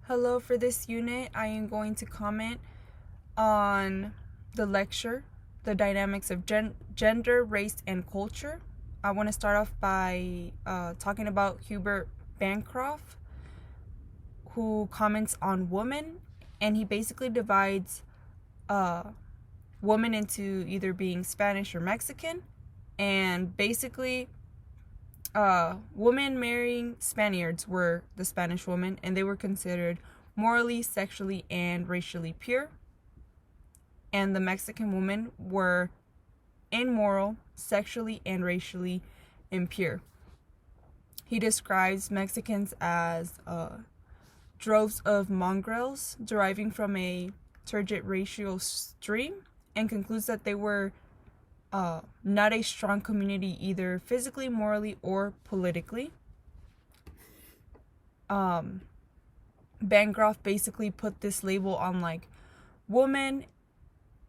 Hello, for this unit, I am going to comment on the lecture, The Dynamics of Gender, Race, and Culture. I want to start off by talking about Hubert Bancroft, who comments on woman, and he basically divides woman into either being Spanish or Mexican, and basically women marrying Spaniards were the Spanish women, and they were considered morally, sexually, and racially pure. And the Mexican women were immoral, sexually, and racially impure. He describes Mexicans as droves of mongrels deriving from a turgid racial stream, and concludes that they were not a strong community either physically, morally, or politically. Bancroft basically put this label on like women,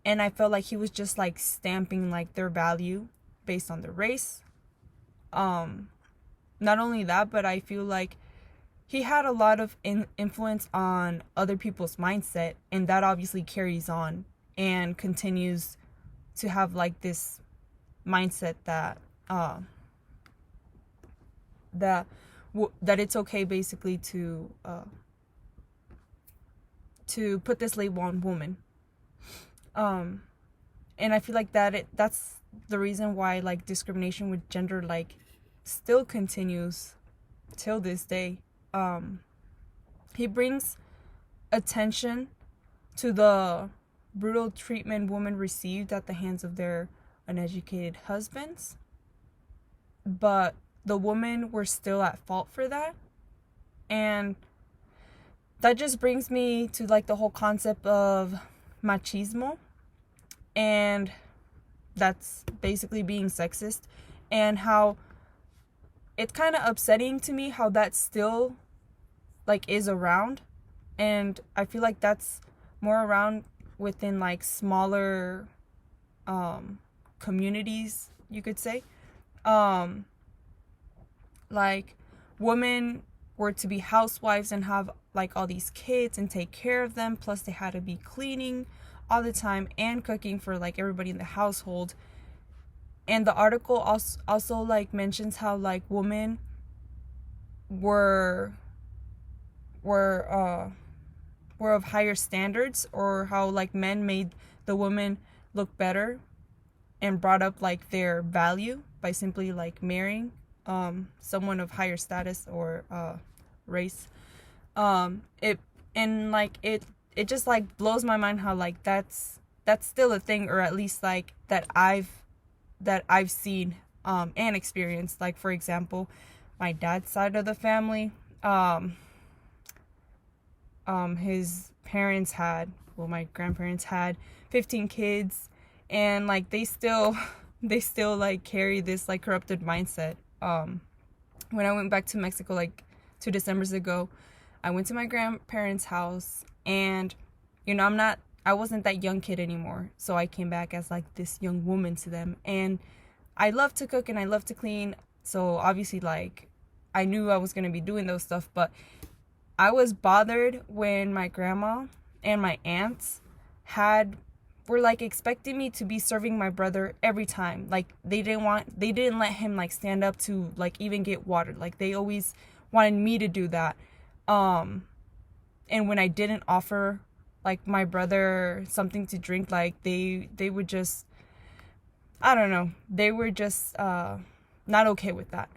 and I felt like he was just like stamping like their value based on their race. Not only that, but I feel like he had a lot of influence on other people's mindset, and that obviously carries on and continues to have like this mindset that that it's okay basically to put this label on woman. And I feel like that's the reason why like discrimination with gender like still continues till this day. He brings attention to the brutal treatment women received at the hands of their uneducated husbands, but the women were still at fault for that. And that just brings me to like the whole concept of machismo, and that's basically being sexist, and how it's kind of upsetting to me how that still like is around. And I feel like that's more around within like smaller communities, you could say. Like women were to be housewives and have like all these kids and take care of them, plus they had to be cleaning all the time and cooking for like everybody in the household. And the article also like mentions how like women were of higher standards, or how like men made the women look better and brought up like their value by simply like marrying someone of higher status or race. It and like it just like blows my mind how like that's still a thing, or at least like that I've seen and experienced. Like for example, my dad's side of the family, his parents had, well, my grandparents had 15 kids, and like they still like carry this like corrupted mindset. When I went back to Mexico like 2 Decembers ago, I went to my grandparents' house, and I wasn't that young kid anymore, so I came back as like this young woman to them. And I love to cook and I love to clean, so obviously like I knew I was going to be doing those stuff. But I was bothered when my grandma and my aunts were like expecting me to be serving my brother every time. Like they didn't let him like stand up to like even get water. Like they always wanted me to do that. And when I didn't offer like my brother something to drink, like they would just, I don't know, they were just not okay with that.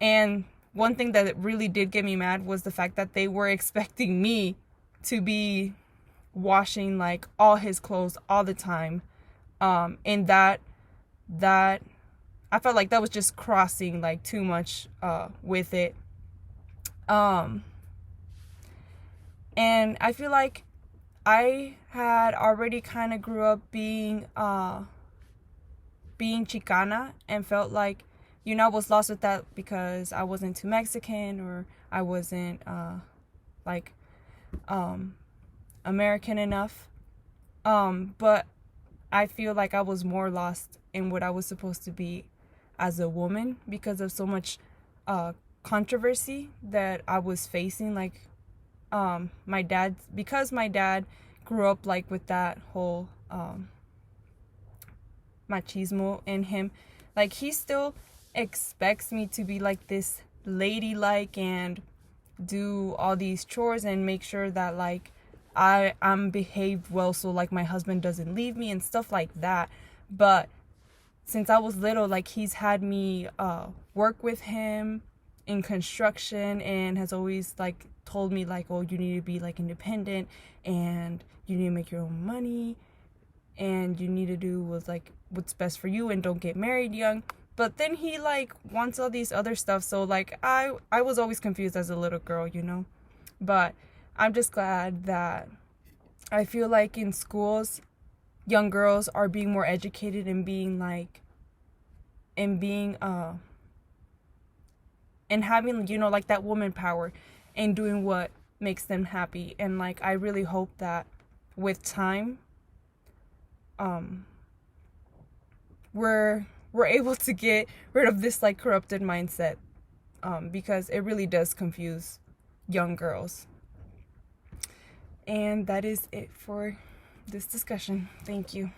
And one thing that really did get me mad was the fact that they were expecting me to be washing like all his clothes all the time. And that I felt like that was just crossing like too much with it. And I feel like I had already kind of grew up being Chicana, and felt like, I was lost with that because I wasn't too Mexican, or I wasn't like American enough. But I feel like I was more lost in what I was supposed to be as a woman because of so much controversy that I was facing, like my dad, because my dad grew up like with that whole machismo in him, like he still expects me to be like this ladylike and do all these chores and make sure that like I'm behaved well, so like my husband doesn't leave me and stuff like that. But since I was little, like he's had me work with him in construction, and has always like told me like, oh, you need to be like independent and you need to make your own money and you need to do what's best for you and don't get married young. But then he like wants all these other stuff, so like I was always confused as a little girl, you know. But I'm just glad that I feel like in schools young girls are being more educated and being like and being and having, you know, like that woman power and doing what makes them happy. And like I really hope that with time we're able to get rid of this like corrupted mindset, because it really does confuse young girls. And that is it for this discussion. Thank you.